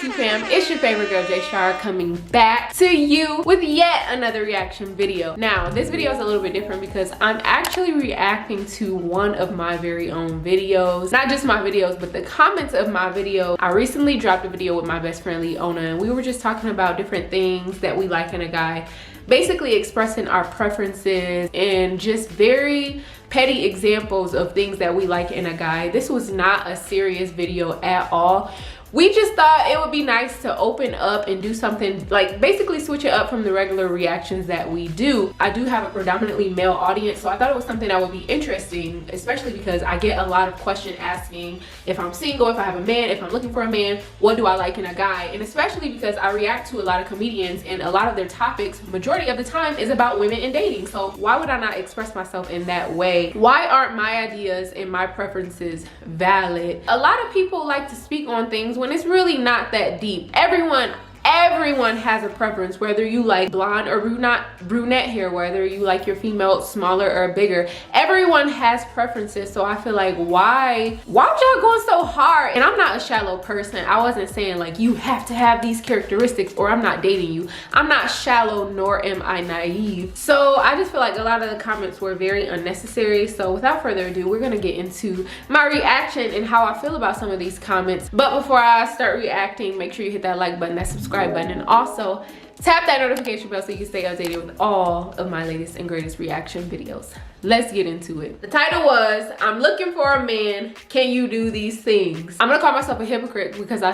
YouTube fam? It's your favorite girl, Jay Shar, coming back to you with yet another reaction video. Now, this video is a little bit different because I'm actually reacting to one of my very own videos. Not just my videos, but the comments of my video. I recently dropped a video with my best friend, Leona, and we were just talking about different things that we like in a guy. Basically expressing our preferences and just very petty examples of things that we like in a guy. This was not a serious video at all. We just thought it would be nice to open up and do something, like basically switch it up from the regular reactions that we do. I do have a predominantly male audience, so I thought it was something that would be interesting, especially because I get a lot of questions asking if I'm single, if I have a man, if I'm looking for a man, what do I like in a guy? And especially because I react to a lot of comedians and a lot of their topics, majority of the time, is about women and dating. So why would I not express myself in that way? Why aren't my ideas and my preferences valid? A lot of people like to speak on things when it's really not that deep. Everyone has a preference, whether you like blonde or brunette hair, whether you like your female smaller or bigger. Everyone has preferences, so I feel like why y'all going so hard? And I'm not a shallow person. I wasn't saying like you have to have these characteristics or I'm not dating you. I'm not shallow, nor am I naive. So I just feel like a lot of the comments were very unnecessary. So without further ado, we're gonna get into my reaction and how I feel about some of these comments. But before I start reacting, make sure you hit that like button, that subscribe button, and also tap that notification bell so you can stay updated with all of my latest and greatest reaction videos. Let's get into it. The title was, I'm looking for a man, can you do these things? I'm gonna call myself a hypocrite because I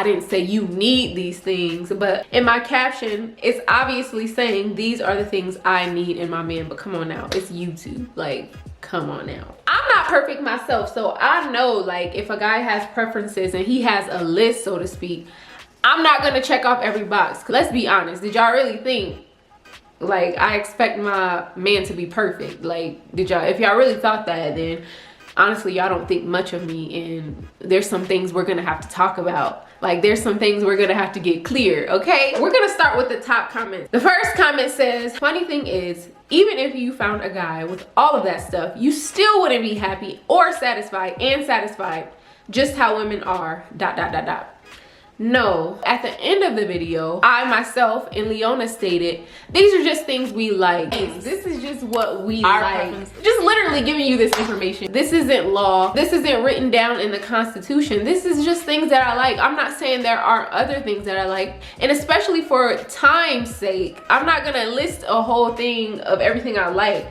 didn't say you need these things, but in my caption, it's obviously saying these are the things I need in my man. But come on now, it's YouTube. Like, come on now. I'm not perfect myself, so I know like if a guy has preferences and he has a list, so to speak, I'm not gonna check off every box. Let's be honest, did y'all really think like I expect my man to be perfect? Like, if y'all really thought that, then honestly y'all don't think much of me, and there's some things we're gonna have to talk about. Like, there's some things we're gonna have to get clear, okay? We're gonna start with the top comments. The first comment says, funny thing is, even if you found a guy with all of that stuff, you still wouldn't be happy or satisfied just how women are, ... No, at the end of the video, I myself and Leona stated, these are just things we like. This is just what we like. Just literally giving you this information. This isn't law. This isn't written down in the Constitution. This is just things that I like. I'm not saying there aren't other things that I like. And especially for time's sake, I'm not gonna list a whole thing of everything I like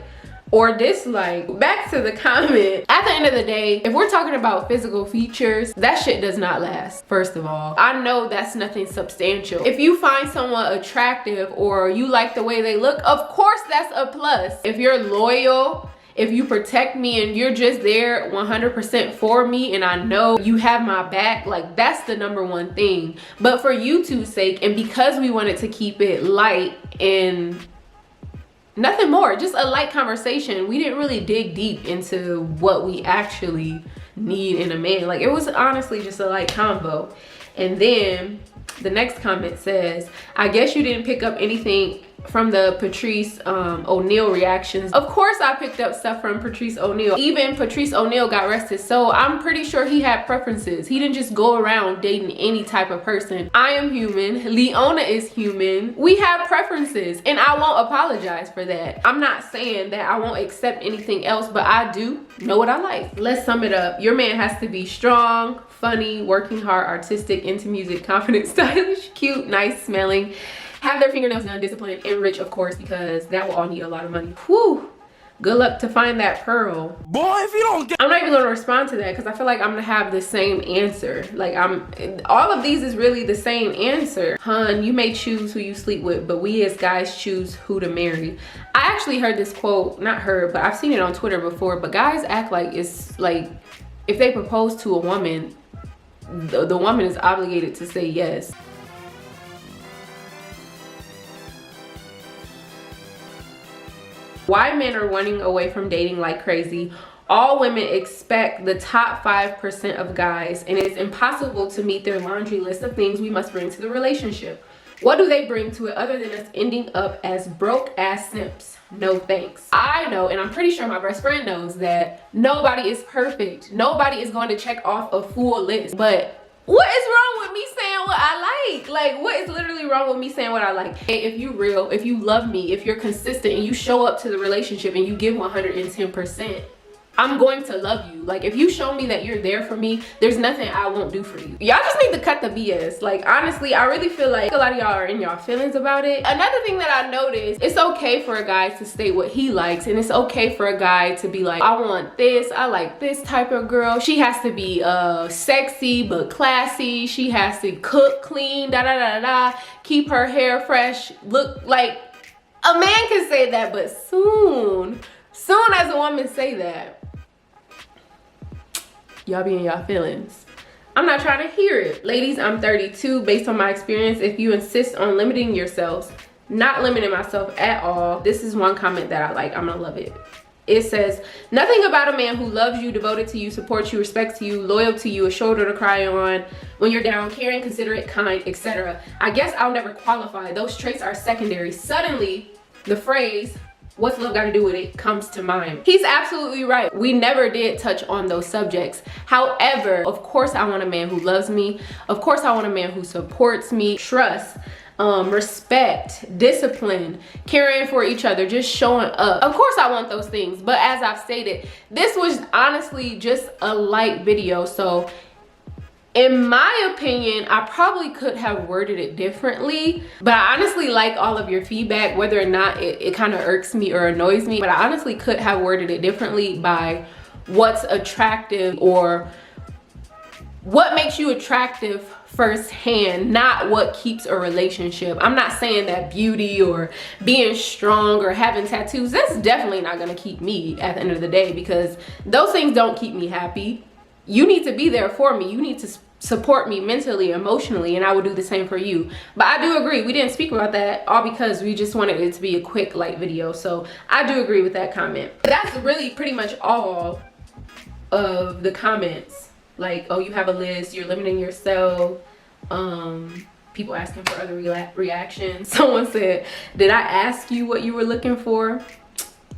or dislike. Back to the comment. At the end of the day, if we're talking about physical features, that shit does not last. First of all, I know that's nothing substantial. If you find someone attractive or you like the way they look, of course that's a plus. If you're loyal, if you protect me and you're just there 100% for me and I know you have my back, like that's the number one thing. But for YouTube's sake, and because we wanted to keep it light and nothing more, just a light conversation, we didn't really dig deep into what we actually need in a man. Like, it was honestly just a light convo. And then the next comment says, I guess you didn't pick up anything from the Patrice O'Neal reactions. Of course I picked up stuff from Patrice O'Neal. Even Patrice O'Neal got arrested, so I'm pretty sure he had preferences. He didn't just go around dating any type of person. I am human, Leona is human. We have preferences and I won't apologize for that. I'm not saying that I won't accept anything else, but I do know what I like. Let's sum it up. Your man has to be strong, funny, working hard, artistic, into music, confident, stylish, cute, nice smelling, have their fingernails done, disciplined, and rich, of course, because that will all need a lot of money. Whew. Good luck to find that pearl. Boy, if you don't get— I'm not even gonna respond to that because I feel like I'm gonna have the same answer. Like, all of these is really the same answer. Hun, you may choose who you sleep with, but we as guys choose who to marry. I actually heard this quote, not heard, but I've seen it on Twitter before, but guys act like it's like, if they propose to a woman, the woman is obligated to say yes. Why men are running away from dating like crazy. All women expect the top 5% of guys, and it's impossible to meet their laundry list of things we must bring to the relationship. What do they bring to it other than us ending up as broke ass simps? No thanks. I know, and I'm pretty sure my best friend knows, that nobody is perfect. Nobody is going to check off a full list, but What is wrong with me saying what I like? Like, what is literally wrong with me saying what I like? Hey, if you real, if you love me, if you're consistent and you show up to the relationship and you give 110%, I'm going to love you. Like, if you show me that you're there for me, there's nothing I won't do for you. Y'all just need to cut the BS. Like, honestly, I really feel like a lot of y'all are in y'all feelings about it. Another thing that I noticed, it's okay for a guy to state what he likes, and it's okay for a guy to be like, I want this, I like this type of girl. She has to be sexy but classy. She has to cook, clean, da da da da, keep her hair fresh, look like a man can say that, but soon as a woman say that, y'all be in y'all feelings. I'm not trying to hear it. Ladies, I'm 32. Based on my experience, if you insist on limiting yourselves, not limiting myself at all, this is one comment that I like. I'm gonna love it. It says, nothing about a man who loves you, devoted to you, supports you, respects you, loyal to you, a shoulder to cry on when you're down, caring, considerate, kind, etc. I guess I'll never qualify. Those traits are secondary. Suddenly, the phrase, what's love got to do with it, comes to mind. He's absolutely right. We never did touch on those subjects. However, of course I want a man who loves me. Of course I want a man who supports me, trust, respect, discipline, caring for each other, just showing up. Of course I want those things, but as I've stated, this was honestly just a light video. So in my opinion, I probably could have worded it differently, but I honestly like all of your feedback, whether or not it kind of irks me or annoys me, but I honestly could have worded it differently by what's attractive or what makes you attractive firsthand, not what keeps a relationship. I'm not saying that beauty or being strong or having tattoos, that's definitely not gonna keep me at the end of the day, because those things don't keep me happy. You need to be there for me. You need to support me mentally, emotionally, and I will do the same for you. But I do agree, we didn't speak about that, all because we just wanted it to be a quick, light video. So I do agree with that comment. That's really pretty much all of the comments. Like, oh, you have a list, you're limiting yourself, people asking for other reactions. Someone said, did I ask you what you were looking for?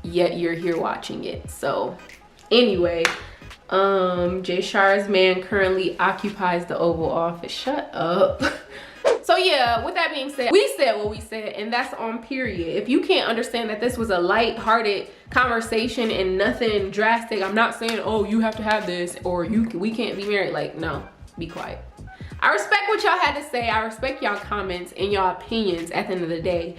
Yet you're here watching it. So anyway, Jay Shar's man currently occupies the Oval Office. Shut up. So yeah, with that being said, we said what we said, and that's on period. If you can't understand that this was a light-hearted conversation and nothing drastic, I'm not saying, oh, you have to have this or we can't be married. Like, no, be quiet. I respect what y'all had to say. I respect y'all comments and y'all opinions at the end of the day.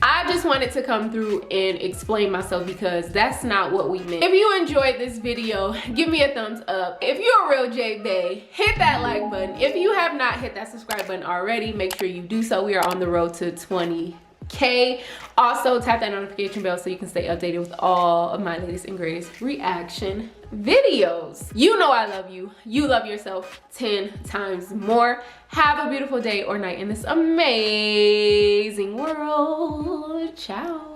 I just wanted to come through and explain myself because that's not what we meant. If you enjoyed this video, give me a thumbs up. If you're a real Jay Bae, hit that like button. If you have not hit that subscribe button already, make sure you do so. We are on the road to 20K. Also, tap that notification bell so you can stay updated with all of my latest and greatest reaction videos. You know I love you. You love yourself 10 times more. Have a beautiful day or night in this amazing world. Ciao.